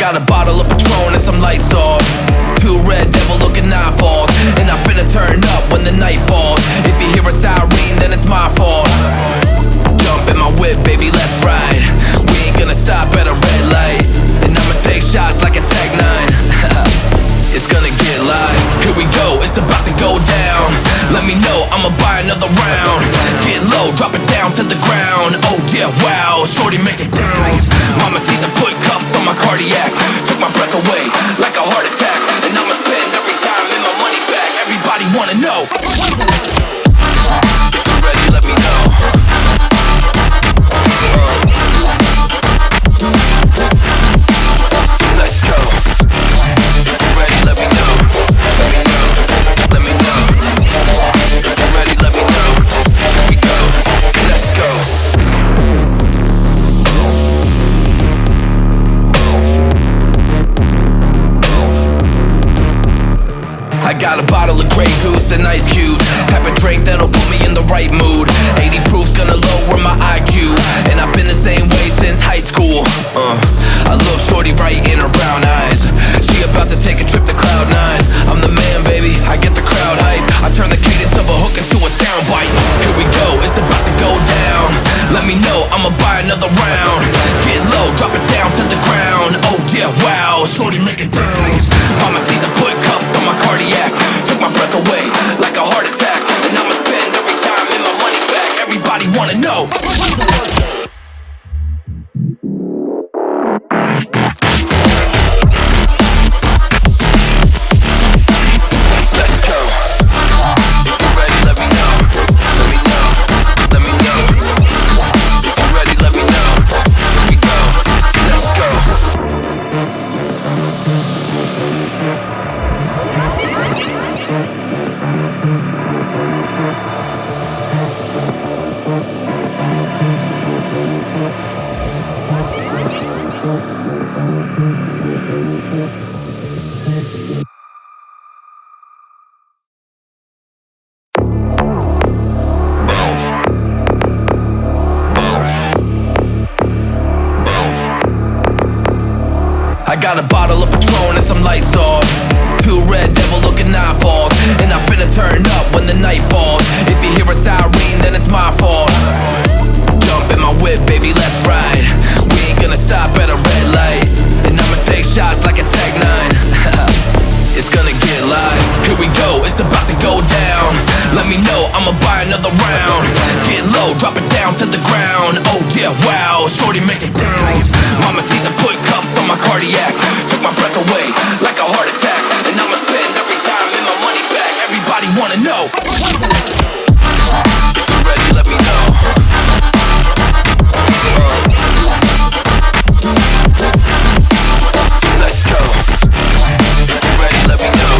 got a bottle of Patron and some lights off. Two red devil looking eyeballs, and I finna turn up when the night falls. If you hear a siren, then it's my fault. Jump in my whip, baby, let's ride. We ain't gonna stop at a red light, and I'ma take shots like a Tech 9. It's gonna get live. Here we go, it's about to go down. Let me know, I'ma buy another round. Get low, drop it down to the ground. Oh yeah, wow, shorty making bounce. Mama see the put cuffs on my cardiac. Took my breath away like a heart attack. And I'ma spend every dime and my money back. Everybody wanna know. If you're ready, let me know. Let's go. If you're ready, let me know. Let me know. Let me know. If you're ready, let me know. Here we go. Let's go. I got a bottle of Grey Goose and ice cubes. Have a drink that'll put me in the right mood. 80 proof's gonna lower my IQ, and I've been the same way since high school. I love shorty right in her brown eyes. She about to take a trip to Cloud 9. I'm the man, baby, I get the crowd hype. I turn the cadence of a hook into a soundbite. Here we go, it's about to go down. Let me know, I'ma buy another round. Get low, drop it down to the ground. Oh yeah, wow, shorty making bounce. Mama see the put cuffs on my cardiac. Took my breath away like a heart attack. And I'ma spend every dime and my money back. Everybody wanna know. I got a bottle of Patron and some lights off. Two red devil looking eyeballs, and I finna turn up when the night falls. If you hear a siren, then it's my fault. Jump in my whip, baby, let's ride. We ain't gonna stop at a red light, and I'ma take shots like a Tech 9. It's gonna get live. Here we go, it's about to go down. Let me know, I'ma buy another round. Get low, drop it down to the ground. Oh yeah, wow, shorty making bounce. Mama see the put cuffs on my cardiac. Took my breath away like a heart attack. And I'ma spend every dime and my money back. Everybody wanna know. If you're ready, let me know. Let's go. If you're ready, let me know.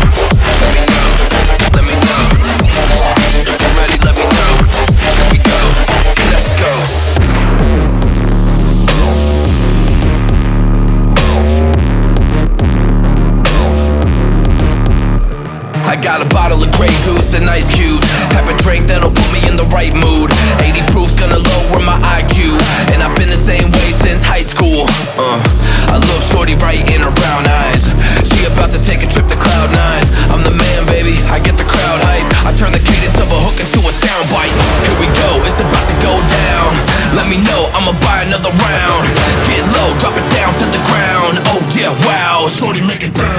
Let me know. Let me know. If you're ready, let me know. Here we go. Let's go. I got a bottle of Grey Goose and ice cubes. Have a drink that'll put me in the right mood. 80 proof's gonna lower my IQ, and I've been the same way since high school. I love shorty right in her brown eyes. She about to take a trip to Cloud 9. I'm the man, baby, I get the crowd hype. I turn the cadence of a hook into a soundbite. Here we go, it's about to go down. Let me know, I'ma buy another round. Get low, drop it down to the ground. Oh yeah, wow, shorty making bounce.